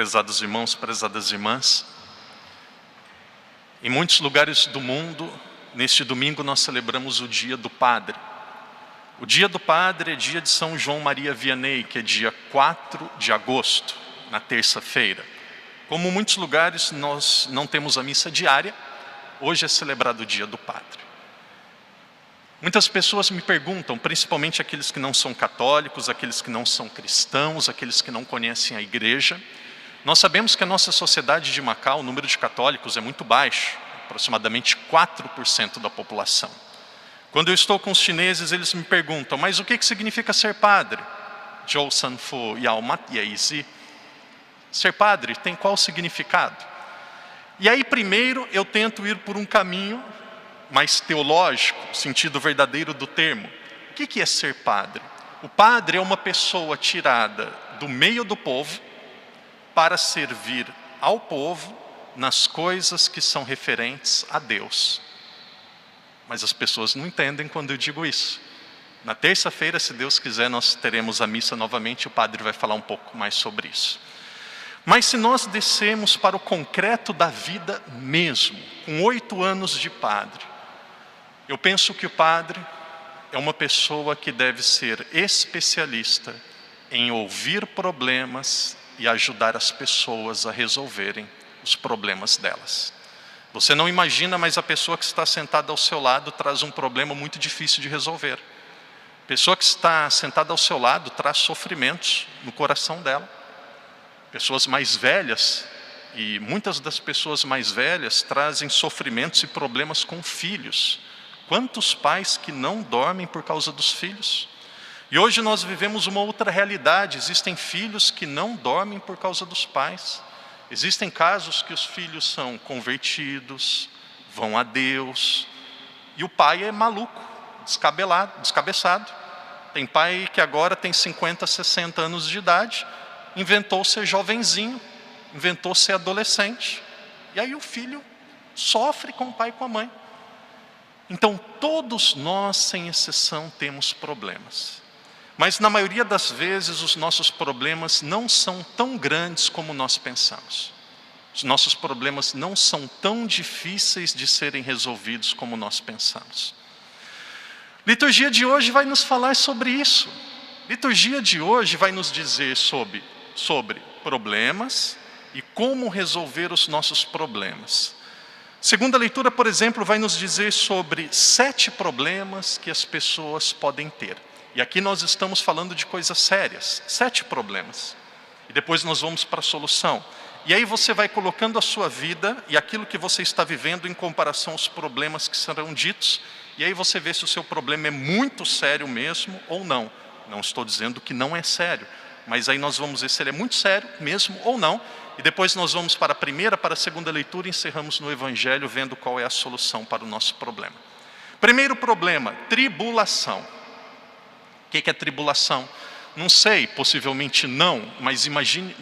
prezados irmãos, prezadas irmãs. Em muitos lugares do mundo, neste domingo nós celebramos o Dia do Padre. O Dia do Padre é dia de São João Maria Vianney, que é dia 4 de agosto, na terça-feira. Como em muitos lugares nós não temos a missa diária, hoje é celebrado o Dia do Padre. Muitas pessoas me perguntam, principalmente aqueles que não são católicos, aqueles que não são cristãos, aqueles que não conhecem a igreja. Nós sabemos que a nossa sociedade de Macau, o número de católicos é muito baixo, aproximadamente 4% da população. Quando eu estou com os chineses, eles me perguntam, mas o que significa ser padre? Zhou San Fu Yao Mat Ye Zi. Ser padre tem qual significado? E aí primeiro eu tento ir por um caminho mais teológico, sentido verdadeiro do termo. O que é ser padre? O padre é uma pessoa tirada do meio do povo para servir ao povo nas coisas que são referentes a Deus. Mas as pessoas não entendem quando eu digo isso. Na terça-feira, se Deus quiser, nós teremos a missa novamente, o padre vai falar um pouco mais sobre isso. Mas se nós descermos para o concreto da vida mesmo, com 8 anos de padre, eu penso que o padre é uma pessoa que deve ser especialista em ouvir problemas e ajudar as pessoas a resolverem os problemas delas. Você não imagina, mas a pessoa que está sentada ao seu lado traz um problema muito difícil de resolver. A pessoa que está sentada ao seu lado traz sofrimentos no coração dela. Pessoas mais velhas, e muitas das pessoas mais velhas trazem sofrimentos e problemas com filhos. Quantos pais que não dormem por causa dos filhos? E hoje nós vivemos uma outra realidade, existem filhos que não dormem por causa dos pais. Existem casos que os filhos são convertidos, vão a Deus, e o pai é maluco, descabeçado. Tem pai que agora tem 50, 60 anos de idade, inventou ser jovenzinho, inventou ser adolescente. E aí o filho sofre com o pai e com a mãe. Então todos nós, sem exceção, temos problemas. Mas na maioria das vezes os nossos problemas não são tão grandes como nós pensamos. Os nossos problemas não são tão difíceis de serem resolvidos como nós pensamos. Liturgia de hoje vai nos falar sobre isso. Liturgia de hoje vai nos dizer sobre problemas e como resolver os nossos problemas. Segunda leitura, por exemplo, vai nos dizer sobre 7 problemas que as pessoas podem ter. E aqui nós estamos falando de coisas sérias, 7 problemas. E depois nós vamos para a solução. E aí você vai colocando a sua vida e aquilo que você está vivendo em comparação aos problemas que serão ditos. E aí você vê se o seu problema é muito sério mesmo ou não. Não estou dizendo que não é sério, mas aí nós vamos ver se ele é muito sério mesmo ou não. E depois nós vamos para a primeira, para a segunda leitura e encerramos no Evangelho vendo qual é a solução para o nosso problema. Primeiro problema, tribulação. O que é tribulação? Não sei, possivelmente não, mas imagine,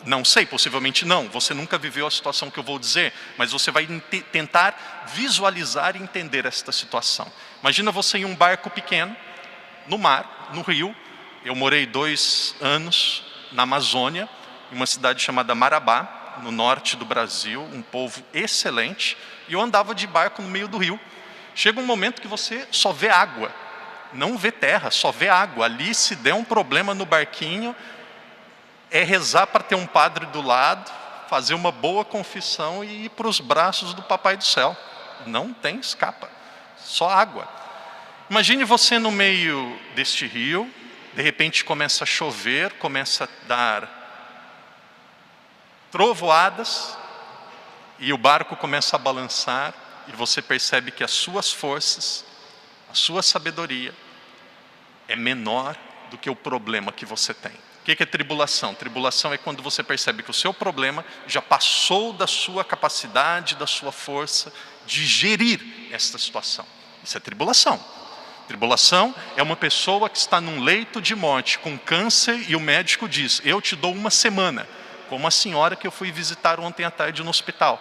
não sei, possivelmente não, você nunca viveu a situação que eu vou dizer, mas você vai tentar visualizar e entender esta situação. Imagina você em um barco pequeno, no mar, no rio. Eu morei 2 anos na Amazônia, em uma cidade chamada Marabá, no norte do Brasil, um povo excelente, e eu andava de barco no meio do rio. Chega um momento que você só vê água, não vê terra, só vê água. Ali, se der um problema no barquinho, é rezar para ter um padre do lado, fazer uma boa confissão e ir para os braços do Papai do Céu. Não tem escapa, só água. Imagine você no meio deste rio, de repente começa a chover, começa a dar trovoadas, e o barco começa a balançar, e você percebe que as suas forças, a sua sabedoria, é menor do que o problema que você tem. O que é tribulação? Tribulação é quando você percebe que o seu problema já passou da sua capacidade, da sua força de gerir esta situação. Isso é tribulação. Tribulação é uma pessoa que está num leito de morte com câncer e o médico diz, eu te dou 1 semana. Como a senhora que eu fui visitar ontem à tarde no hospital.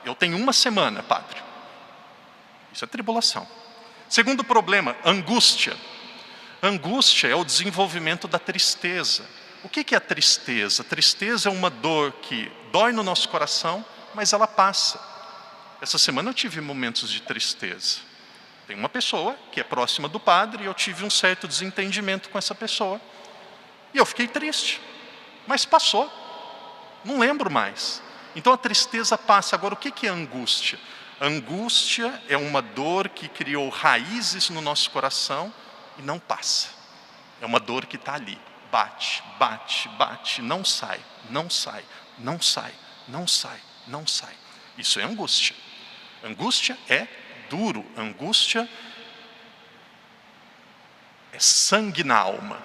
Eu tenho 1 semana, padre. Isso é tribulação. Segundo problema, angústia. Angústia é o desenvolvimento da tristeza. O que é a tristeza? A tristeza é uma dor que dói no nosso coração, mas ela passa. Essa semana eu tive momentos de tristeza. Tem uma pessoa que é próxima do padre e eu tive um certo desentendimento com essa pessoa. E eu fiquei triste, mas passou. Não lembro mais. Então a tristeza passa. Agora, o que é a angústia? A angústia é uma dor que criou raízes no nosso coração e não passa. É uma dor que está ali. Bate, bate, bate, não sai, não sai, não sai, não sai, não sai. Isso é angústia. Angústia é duro. Angústia é sangue na alma.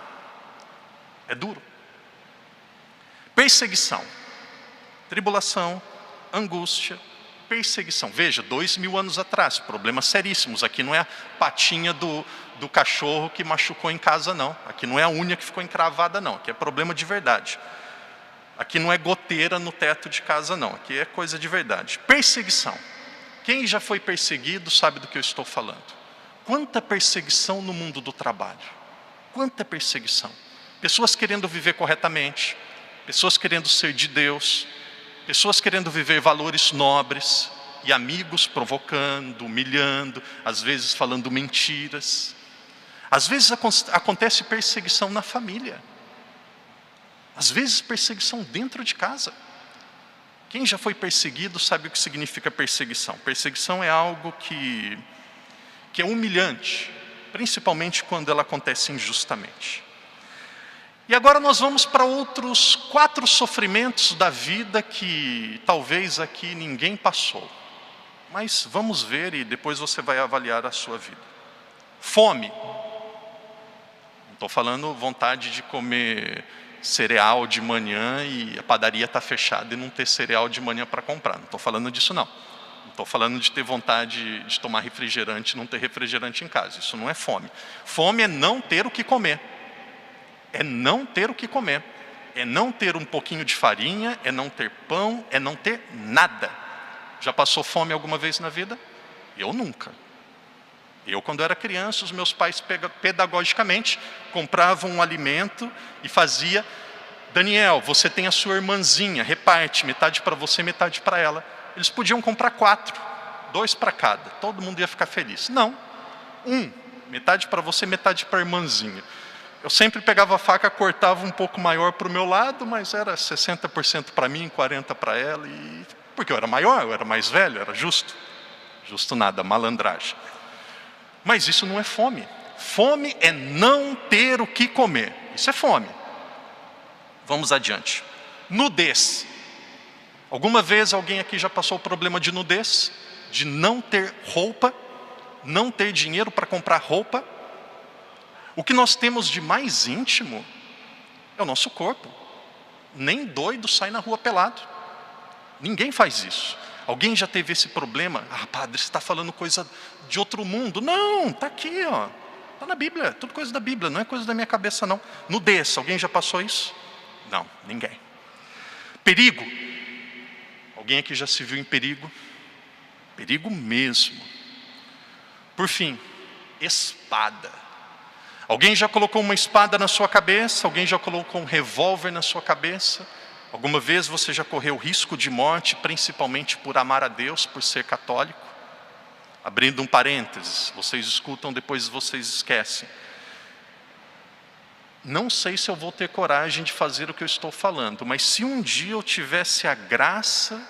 É duro. Perseguição. Tribulação, angústia, perseguição. Veja, 2000 anos atrás, problemas seríssimos. Aqui não é a patinha do cachorro que machucou em casa, não. Aqui não é a unha que ficou encravada, não. Aqui é problema de verdade. Aqui não é goteira no teto de casa, não. Aqui é coisa de verdade. Perseguição. Quem já foi perseguido sabe do que eu estou falando. Quanta perseguição no mundo do trabalho. Quanta perseguição. Pessoas querendo viver corretamente. Pessoas querendo ser de Deus. Pessoas querendo viver valores nobres. E amigos provocando, humilhando. Às vezes falando mentiras. Às vezes acontece perseguição na família. Às vezes perseguição dentro de casa. Quem já foi perseguido sabe o que significa perseguição. Perseguição é algo que é humilhante, principalmente quando ela acontece injustamente. E agora nós vamos para outros 4 sofrimentos da vida que talvez aqui ninguém passou. Mas vamos ver e depois você vai avaliar a sua vida. Fome. Não estou falando vontade de comer cereal de manhã e a padaria está fechada e não ter cereal de manhã para comprar. Não estou falando disso, não. Não estou falando de ter vontade de tomar refrigerante e não ter refrigerante em casa. Isso não é fome. Fome é não ter o que comer. É não ter o que comer. É não ter um pouquinho de farinha, é não ter pão, é não ter nada. Já passou fome alguma vez na vida? Eu nunca. Eu, quando era criança, os meus pais pedagogicamente compravam um alimento e fazia: Daniel, você tem a sua irmãzinha, reparte, metade para você, metade para ela. Eles podiam comprar 4, 2 para cada, todo mundo ia ficar feliz. Não, 1, metade para você, metade para a irmãzinha. Eu sempre pegava a faca, cortava um pouco maior para o meu lado, mas era 60% para mim, 40% para ela, porque eu era maior, eu era mais velho, era justo. Justo nada, malandragem. Mas isso não é fome. Fome é não ter o que comer. Isso é fome. Vamos adiante. Nudez. Alguma vez alguém aqui já passou o problema de nudez? De não ter roupa? Não ter dinheiro para comprar roupa? O que nós temos de mais íntimo é o nosso corpo. Nem doido sai na rua pelado. Ninguém faz isso. Alguém já teve esse problema? Ah, padre, você está falando coisa de outro mundo. Não, está aqui, ó. Está na Bíblia, tudo coisa da Bíblia, não é coisa da minha cabeça, não. Nudez, alguém já passou isso? Não, ninguém. Perigo. Alguém aqui já se viu em perigo? Perigo mesmo. Por fim, espada. Alguém já colocou uma espada na sua cabeça? Alguém já colocou um revólver na sua cabeça? Alguma vez você já correu risco de morte, principalmente por amar a Deus, por ser católico? Abrindo um parênteses, vocês escutam, depois vocês esquecem. Não sei se eu vou ter coragem de fazer o que eu estou falando, mas se um dia eu tivesse a graça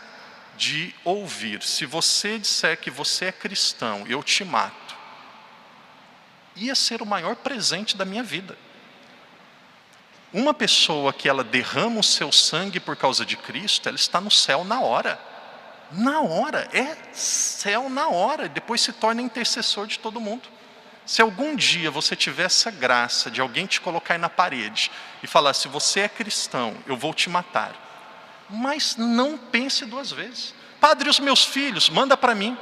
de ouvir, se você disser que você é cristão, eu te mato, ia ser o maior presente da minha vida. Uma pessoa que ela derrama o seu sangue por causa de Cristo, ela está no céu na hora. Na hora, é céu na hora, e depois se torna intercessor de todo mundo. Se algum dia você tiver essa graça de alguém te colocar aí na parede e falar: se você é cristão, eu vou te matar. Mas não pense 2 vezes. Padre, os meus filhos, manda para mim,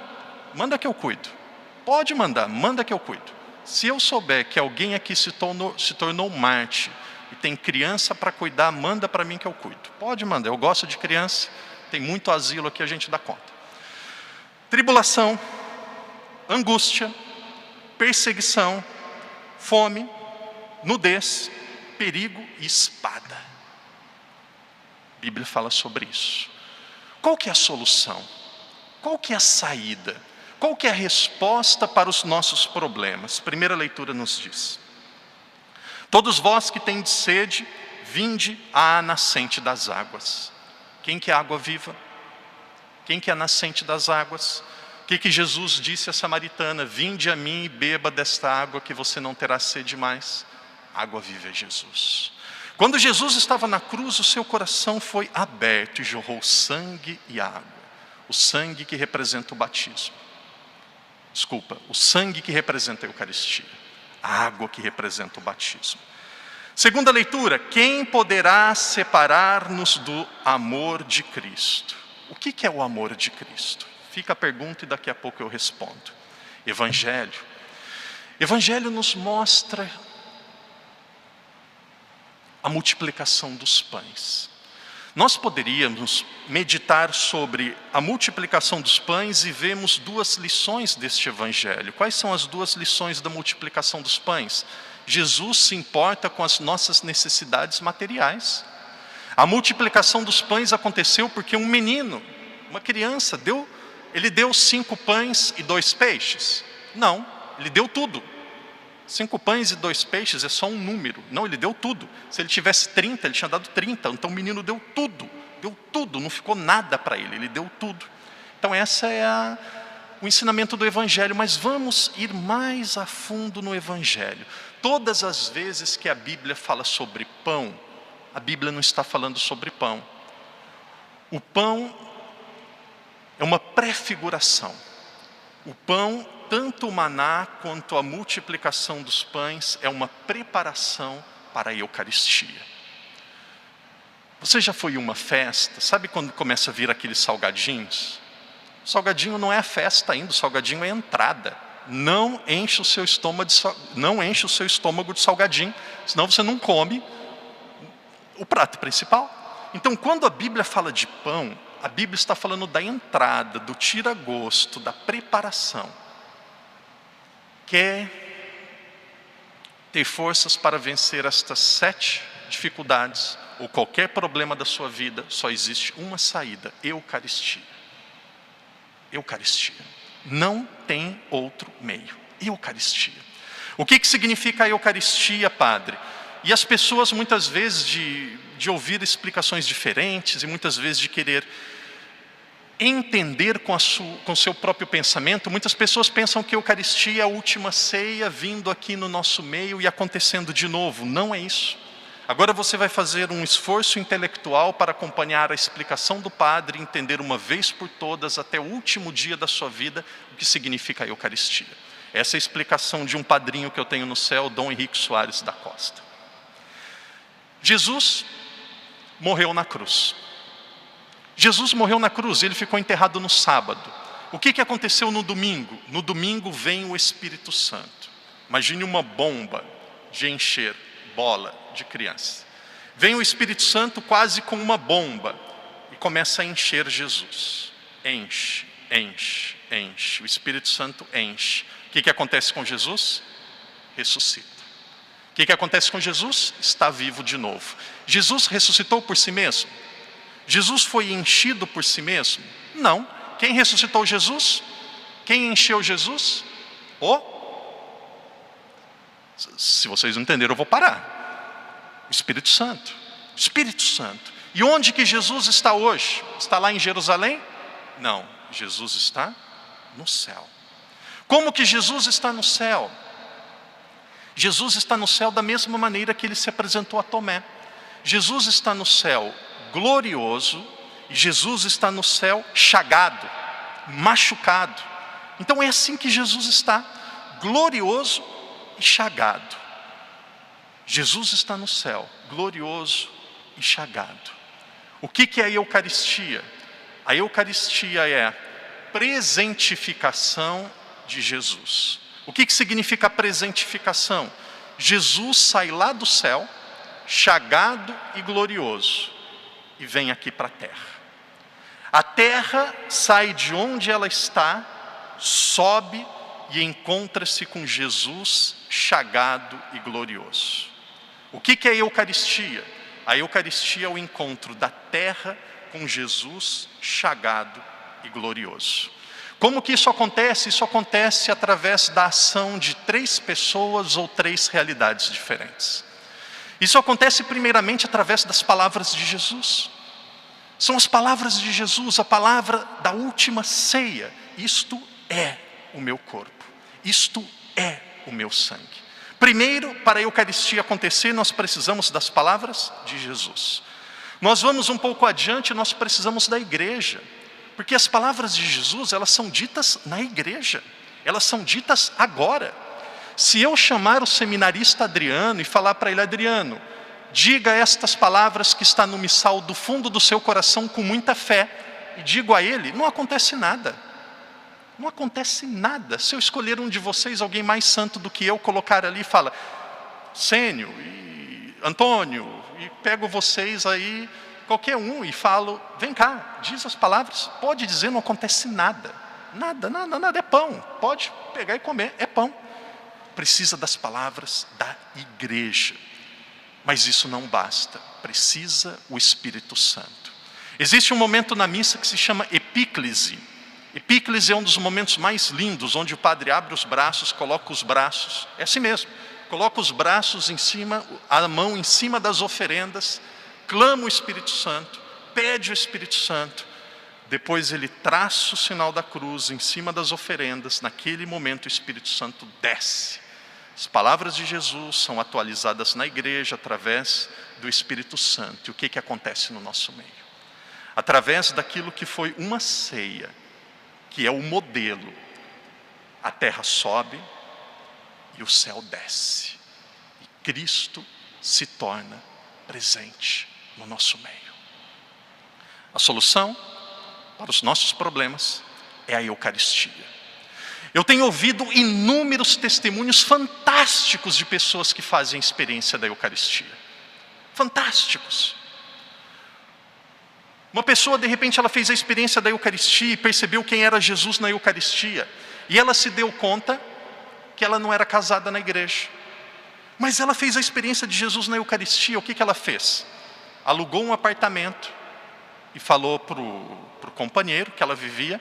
manda que eu cuido. Pode mandar, manda que eu cuido. Se eu souber que alguém aqui se tornou mártir, e tem criança para cuidar, manda para mim que eu cuido. Pode mandar, eu gosto de criança, tem muito asilo aqui, a gente dá conta. Tribulação, angústia, perseguição, fome, nudez, perigo e espada. A Bíblia fala sobre isso. Qual que é a solução? Qual que é a saída? Qual que é a resposta para os nossos problemas? Primeira leitura nos diz: todos vós que tendes sede, vinde à nascente das águas. Quem que é a água viva? Quem que é a nascente das águas? O que Jesus disse à samaritana? Vinde a mim e beba desta água que você não terá sede mais. Água viva é Jesus. Quando Jesus estava na cruz, o seu coração foi aberto e jorrou sangue e água. O sangue que representa o batismo. Desculpa, o sangue que representa a Eucaristia. A água que representa o batismo. Segunda leitura: quem poderá separar-nos do amor de Cristo? O que é o amor de Cristo? Fica a pergunta e daqui a pouco eu respondo. Evangelho. Evangelho nos mostra a multiplicação dos pães. Nós poderíamos meditar sobre a multiplicação dos pães e vemos duas lições deste Evangelho. Quais são as duas lições da multiplicação dos pães? Jesus se importa com as nossas necessidades materiais. A multiplicação dos pães aconteceu porque um menino, uma criança, ele deu 5 pães e 2 peixes? Não, ele deu tudo. 5 pães e 2 peixes é só um número. Não, ele deu tudo. Se ele tivesse 30, ele tinha dado 30. Então o menino deu tudo, não ficou nada para ele, ele deu tudo. Então essa é o ensinamento do Evangelho, mas vamos ir mais a fundo no Evangelho. Todas as vezes que a Bíblia fala sobre pão, a Bíblia não está falando sobre pão. O pão é uma prefiguração. O pão, tanto o maná quanto a multiplicação dos pães, é uma preparação para a Eucaristia. Você já foi em uma festa? Sabe quando começa a vir aqueles salgadinhos? O salgadinho não é a festa ainda, o salgadinho é a entrada. Não enche o seu estômago de salgadinho, senão você não come o prato principal. Então, quando a Bíblia fala de pão, a Bíblia está falando da entrada, do tira-gosto, da preparação. Quer ter forças para vencer estas 7 dificuldades ou qualquer problema da sua vida, só existe uma saída: Eucaristia. Eucaristia. Não tem outro meio. Eucaristia. O que significa a Eucaristia, padre? E as pessoas muitas vezes de ouvir explicações diferentes e muitas vezes de querer entender com o seu próprio pensamento, muitas pessoas pensam que a Eucaristia é a última ceia vindo aqui no nosso meio e acontecendo de novo. Não é isso. Agora você vai fazer um esforço intelectual para acompanhar a explicação do padre e entender uma vez por todas, até o último dia da sua vida, o que significa a Eucaristia. Essa é a explicação de um padrinho que eu tenho no céu, Dom Henrique Soares da Costa. Jesus morreu na cruz. Jesus morreu na cruz, ele ficou enterrado no sábado. O que aconteceu no domingo? No domingo vem o Espírito Santo. Imagine uma bomba de encher bola de criança. Vem o Espírito Santo quase com uma bomba e começa a encher Jesus. Enche, enche, enche. O Espírito Santo enche. O que acontece com Jesus? Ressuscita. O que acontece com Jesus? Está vivo de novo. Jesus ressuscitou por si mesmo? Jesus foi enchido por si mesmo? Não. Quem ressuscitou Jesus? Quem encheu Jesus? Se vocês não entenderam, eu vou parar. O Espírito Santo. Espírito Santo. E onde que Jesus está hoje? Está lá em Jerusalém? Não. Jesus está no céu. Como que Jesus está no céu? Jesus está no céu da mesma maneira que ele se apresentou a Tomé. Jesus está no céu glorioso e Jesus está no céu chagado, machucado. Então é assim que Jesus está, glorioso e chagado. Jesus está no céu, glorioso e chagado. O que é a Eucaristia? A Eucaristia é a presentificação de Jesus. O que significa a presentificação? Jesus sai lá do céu, chagado e glorioso, e vem aqui para a terra. A terra sai de onde ela está, sobe e encontra-se com Jesus chagado e glorioso. O que é a Eucaristia? A Eucaristia é o encontro da terra com Jesus chagado e glorioso. Como que isso acontece? Isso acontece através da ação de 3 pessoas ou 3 realidades diferentes. Isso acontece primeiramente através das palavras de Jesus. São as palavras de Jesus, a palavra da última ceia. Isto é o meu corpo. Isto é o meu sangue. Primeiro, para a Eucaristia acontecer, nós precisamos das palavras de Jesus. Nós vamos um pouco adiante, nós precisamos da igreja. Porque as palavras de Jesus, elas são ditas na igreja. Elas são ditas agora. Se eu chamar o seminarista Adriano e falar para ele: Adriano, diga estas palavras que está no missal do fundo do seu coração com muita fé, e digo a ele, não acontece nada. Não acontece nada. Se eu escolher um de vocês, alguém mais santo do que eu, colocar ali e fala: Sênio e Antônio, e pego vocês aí, qualquer um, e falo: vem cá, diz as palavras. Pode dizer, não acontece nada. Nada, é pão. Pode pegar e comer, é pão. Precisa das palavras da igreja. Mas isso não basta. Precisa o Espírito Santo. Existe um momento na missa que se chama epíclise. Epíclise é um dos momentos mais lindos, onde o padre abre os braços, coloca os braços, é assim mesmo, coloca os braços em cima, a mão em cima das oferendas, clama o Espírito Santo, pede o Espírito Santo, depois ele traça o sinal da cruz em cima das oferendas. Naquele momento o Espírito Santo desce. As palavras de Jesus são atualizadas na igreja através do Espírito Santo. E o que acontece no nosso meio? Através daquilo que foi uma ceia, que é o modelo, a terra sobe e o céu desce. E Cristo se torna presente no nosso meio. A solução para os nossos problemas é a Eucaristia. Eu tenho ouvido inúmeros testemunhos fantásticos de pessoas que fazem a experiência da Eucaristia. Fantásticos. Uma pessoa, de repente, ela fez a experiência da Eucaristia e percebeu quem era Jesus na Eucaristia. E ela se deu conta que ela não era casada na igreja. Mas ela fez a experiência de Jesus na Eucaristia. O que ela fez? Alugou um apartamento e falou para o companheiro que ela vivia: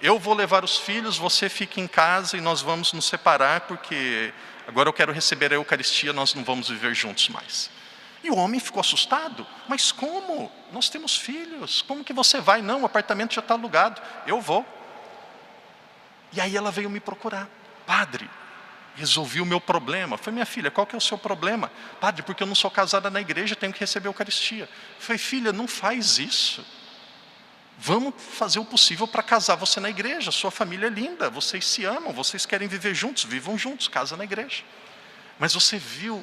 eu vou levar os filhos, você fica em casa e nós vamos nos separar, porque agora eu quero receber a Eucaristia, nós não vamos viver juntos mais. E o homem ficou assustado: mas como? Nós temos filhos, como que você vai? Não, o apartamento já está alugado, eu vou. E aí ela veio me procurar: padre, resolvi o meu problema. Eu falei: minha filha, qual que é o seu problema? Padre, porque eu não sou casada na igreja, tenho que receber a Eucaristia. Eu falei: filha, não faz isso. Vamos fazer o possível para casar você na igreja, sua família é linda, vocês se amam, vocês querem viver juntos, vivam juntos, casa na igreja. Mas você viu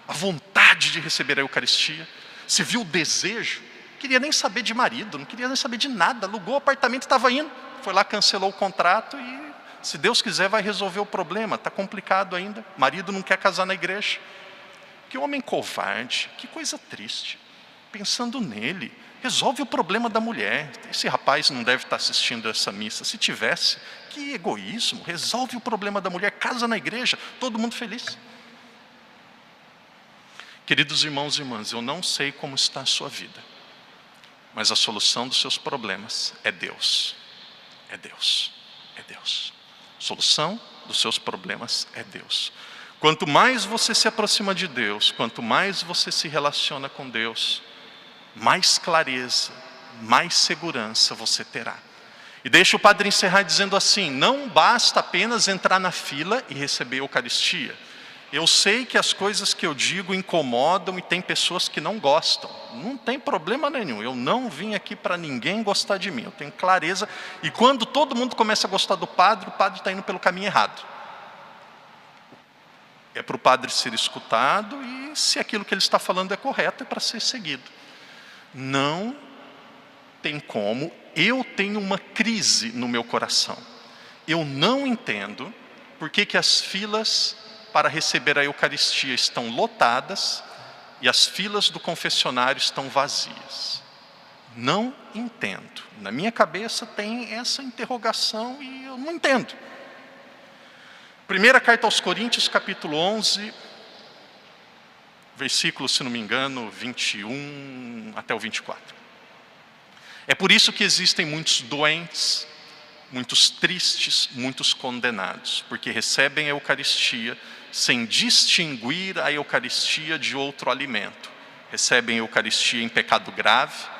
a vontade de receber a Eucaristia? Você viu o desejo? Não queria nem saber de marido, não queria nem saber de nada, alugou o apartamento e estava indo. Foi lá, cancelou o contrato e, se Deus quiser, vai resolver o problema. Está complicado ainda, marido não quer casar na igreja. Que homem covarde, que coisa triste. Pensando nele, resolve o problema da mulher. Esse rapaz não deve estar assistindo essa missa. Se tivesse, que egoísmo. Resolve o problema da mulher, casa na igreja, todo mundo feliz. Queridos irmãos e irmãs, eu não sei como está a sua vida, mas a solução dos seus problemas é Deus. É Deus. É Deus. A solução dos seus problemas é Deus. Quanto mais você se aproxima de Deus, quanto mais você se relaciona com Deus, mais clareza, mais segurança você terá. E deixa o padre encerrar dizendo assim: não basta apenas entrar na fila e receber a Eucaristia. Eu sei que as coisas que eu digo incomodam e tem pessoas que não gostam. Não tem problema nenhum. Eu não vim aqui para ninguém gostar de mim. Eu tenho clareza. E quando todo mundo começa a gostar do padre, o padre está indo pelo caminho errado. É para o padre ser escutado e, se aquilo que ele está falando é correto, é para ser seguido. Não tem como. Eu tenho uma crise no meu coração. Eu não entendo por que as filas para receber a Eucaristia estão lotadas e as filas do confessionário estão vazias. Não entendo. Na minha cabeça tem essa interrogação e eu não entendo. Primeira carta aos Coríntios, capítulo 11, versículo, se não me engano, 21 até o 24. É por isso que existem muitos doentes, muitos tristes, muitos condenados, porque recebem a Eucaristia sem distinguir a Eucaristia de outro alimento. Recebem a Eucaristia em pecado grave,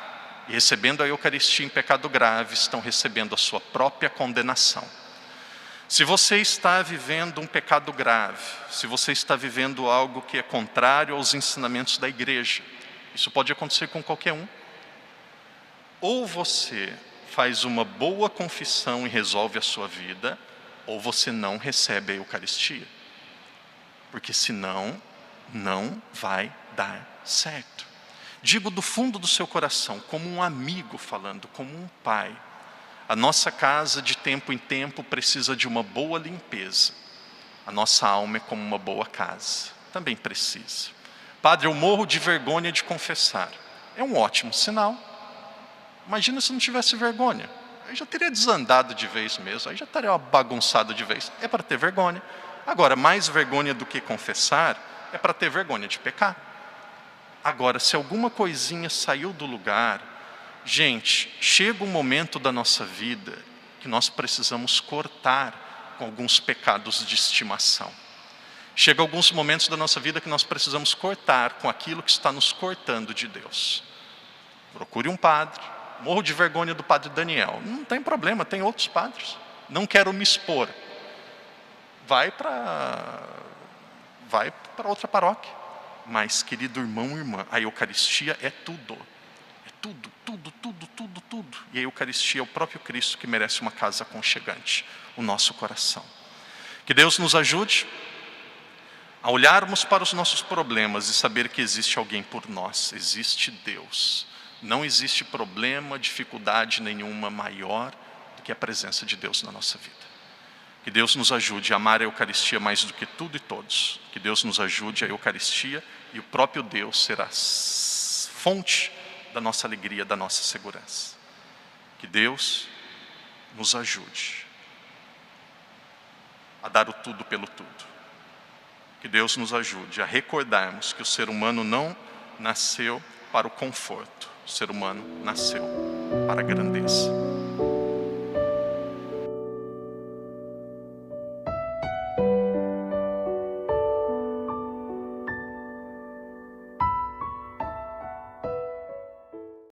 e recebendo a Eucaristia em pecado grave, estão recebendo a sua própria condenação. Se você está vivendo um pecado grave, se você está vivendo algo que é contrário aos ensinamentos da igreja, isso pode acontecer com qualquer um. Ou você faz uma boa confissão e resolve a sua vida, ou você não recebe a Eucaristia. Porque senão, não vai dar certo. Digo do fundo do seu coração, como um amigo falando, como um pai. A nossa casa, de tempo em tempo, precisa de uma boa limpeza. A nossa alma é como uma boa casa. Também precisa. Padre, eu morro de vergonha de confessar. É um ótimo sinal. Imagina se não tivesse vergonha. Aí já teria desandado de vez mesmo. Aí já estaria bagunçado de vez. É para ter vergonha. Agora, mais vergonha do que confessar, é para ter vergonha de pecar. Agora, se alguma coisinha saiu do lugar, gente, chega um momento da nossa vida que nós precisamos cortar com alguns pecados de estimação. Chega alguns momentos da nossa vida que nós precisamos cortar com aquilo que está nos cortando de Deus. Procure um padre. Morro de vergonha do padre Daniel. Não tem problema, tem outros padres. Não quero me expor. Vai para outra paróquia. Mas, querido irmão e irmã, a Eucaristia é tudo. É tudo, tudo, tudo, tudo, tudo. E a Eucaristia é o próprio Cristo que merece uma casa aconchegante, o nosso coração. Que Deus nos ajude a olharmos para os nossos problemas e saber que existe alguém por nós. Existe Deus. Não existe problema, dificuldade nenhuma maior do que a presença de Deus na nossa vida. Que Deus nos ajude a amar a Eucaristia mais do que tudo e todos. Que Deus nos ajude a Eucaristia e o próprio Deus será fonte da nossa alegria, da nossa segurança. Que Deus nos ajude a dar o tudo pelo tudo. Que Deus nos ajude a recordarmos que o ser humano não nasceu para o conforto. O ser humano nasceu para a grandeza.